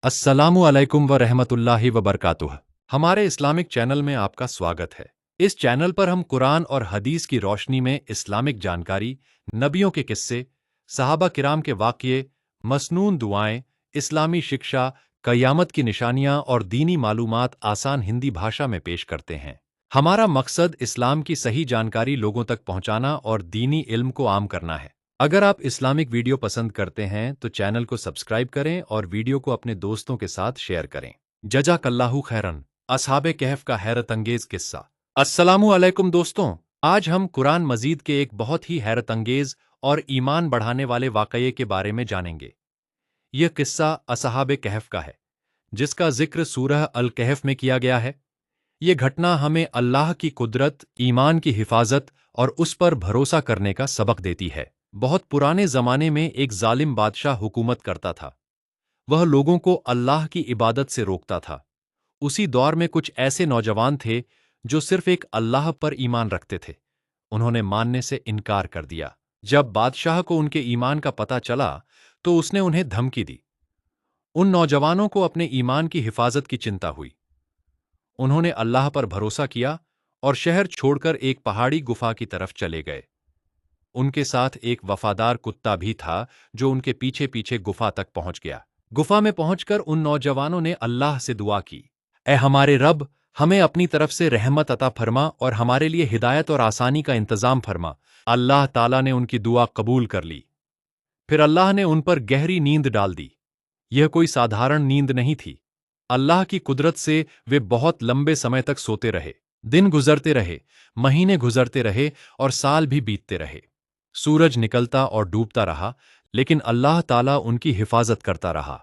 अस्सलामु अलैकुम व रहमतुल्लाहि व बरकातुह। हमारे इस्लामिक चैनल में आपका स्वागत है। इस चैनल पर हम कुरान और हदीस की रोशनी में इस्लामिक जानकारी, नबियों के किस्से, सहाबा किराम के वाक़ये, मसनून दुआएं, इस्लामी शिक्षा, क़यामत की निशानियां और दीनी मालूमात आसान हिंदी भाषा में पेश करते हैं। हमारा मकसद इस्लाम की सही जानकारी लोगों तक पहुंचाना और दीनी इल्म को आम करना है। अगर आप इस्लामिक वीडियो पसंद करते हैं तो चैनल को सब्सक्राइब करें और वीडियो को अपने दोस्तों के साथ शेयर करें। जज़ाकल्लाहु खैरन। असहाबे कहफ का हैरत अंगेज किस्सा। अस्सलामु अलैकुम दोस्तों, आज हम कुरान मजीद के एक बहुत ही हैरत अंगेज और ईमान बढ़ाने वाले वाक़ये के बारे में जानेंगे। यह किस्सा असहाबे कहफ का है, जिसका जिक्र सूरह अल कहफ में किया गया है। ये घटना हमें अल्लाह की कुदरत, ईमान की हिफाजत और उस पर भरोसा करने का सबक देती है। बहुत पुराने जमाने में एक जालिम बादशाह हुकूमत करता था। वह लोगों को अल्लाह की इबादत से रोकता था। उसी दौर में कुछ ऐसे नौजवान थे जो सिर्फ एक अल्लाह पर ईमान रखते थे। उन्होंने मानने से इनकार कर दिया। जब बादशाह को उनके ईमान का पता चला तो उसने उन्हें धमकी दी। उन नौजवानों को अपने ईमान की हिफाजत की चिंता हुई। उन्होंने अल्लाह पर भरोसा किया और शहर छोड़कर एक पहाड़ी गुफा की तरफ चले गए। उनके साथ एक वफादार कुत्ता भी था जो उनके पीछे पीछे गुफा तक पहुंच गया। गुफा में पहुंचकर उन नौजवानों ने अल्लाह से दुआ की, ऐ हमारे रब, हमें अपनी तरफ से रहमत अता फरमा और हमारे लिए हिदायत और आसानी का इंतजाम फरमा। अल्लाह ताला ने उनकी दुआ कबूल कर ली। फिर अल्लाह ने उन पर गहरी नींद डाल दी। यह कोई साधारण नींद नहीं थी। अल्लाह की कुदरत से वे बहुत लंबे समय तक सोते रहे। दिन गुजरते रहे, महीने गुजरते रहे और साल भी बीतते रहे। सूरज निकलता और डूबता रहा, लेकिन अल्लाह ताला उनकी हिफाजत करता रहा।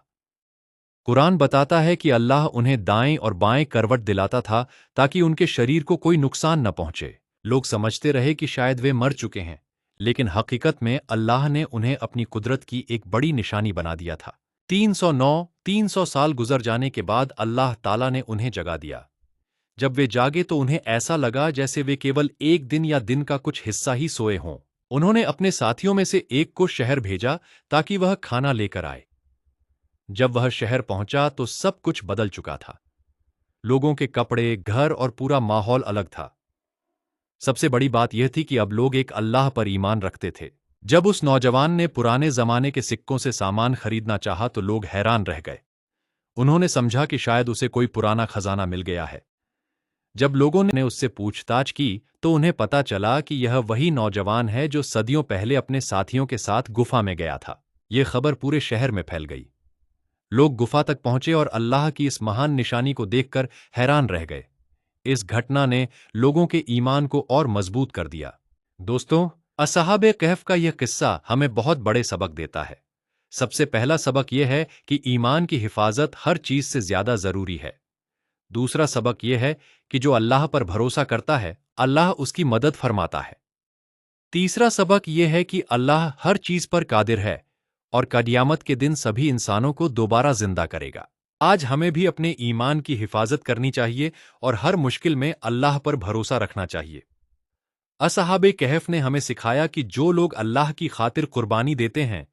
कुरान बताता है कि अल्लाह उन्हें दाएं और बाएं करवट दिलाता था ताकि उनके शरीर को कोई नुकसान न पहुंचे। लोग समझते रहे कि शायद वे मर चुके हैं, लेकिन हकीकत में अल्लाह ने उन्हें अपनी कुदरत की एक बड़ी निशानी बना दिया था। 300 साल गुजर जाने के बाद अल्लाह ताला ने उन्हें जगा दिया। जब वे जागे तो उन्हें ऐसा लगा जैसे वे केवल एक दिन या दिन का कुछ हिस्सा ही सोए हों। उन्होंने अपने साथियों में से एक को शहर भेजा ताकि वह खाना लेकर आए। जब वह शहर पहुंचा तो सब कुछ बदल चुका था। लोगों के कपड़े, घर और पूरा माहौल अलग था। सबसे बड़ी बात यह थी कि अब लोग एक अल्लाह पर ईमान रखते थे। जब उस नौजवान ने पुराने जमाने के सिक्कों से सामान खरीदना चाहा तो लोग हैरान रह गए। उन्होंने समझा कि शायद उसे कोई पुराना खजाना मिल गया है। जब लोगों ने उससे पूछताछ की तो उन्हें पता चला कि यह वही नौजवान है जो सदियों पहले अपने साथियों के साथ गुफा में गया था। यह खबर पूरे शहर में फैल गई। लोग गुफा तक पहुंचे और अल्लाह की इस महान निशानी को देखकर हैरान रह गए। इस घटना ने लोगों के ईमान को और मजबूत कर दिया। दोस्तों, असहाबे कहफ का यह किस्सा हमें बहुत बड़े सबक देता है। सबसे पहला सबक यह है कि ईमान की हिफाजत हर चीज से ज्यादा जरूरी है। दूसरा सबक यह है कि जो अल्लाह पर भरोसा करता है, अल्लाह उसकी मदद फरमाता है। तीसरा सबक यह है कि अल्लाह हर चीज पर कादिर है और क़यामत के दिन सभी इंसानों को दोबारा जिंदा करेगा। आज हमें भी अपने ईमान की हिफाजत करनी चाहिए और हर मुश्किल में अल्लाह पर भरोसा रखना चाहिए। असहाबे कहफ ने हमें सिखाया कि जो लोग अल्लाह की खातिर कुर्बानी देते हैं,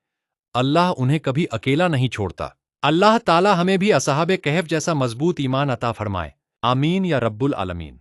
अल्लाह उन्हें कभी अकेला नहीं छोड़ता। अल्लाह ताला हमें भी असहाबे कहफ जैसा मजबूत ईमान अता फरमाए। आमीन या रब्बुल आलमीन।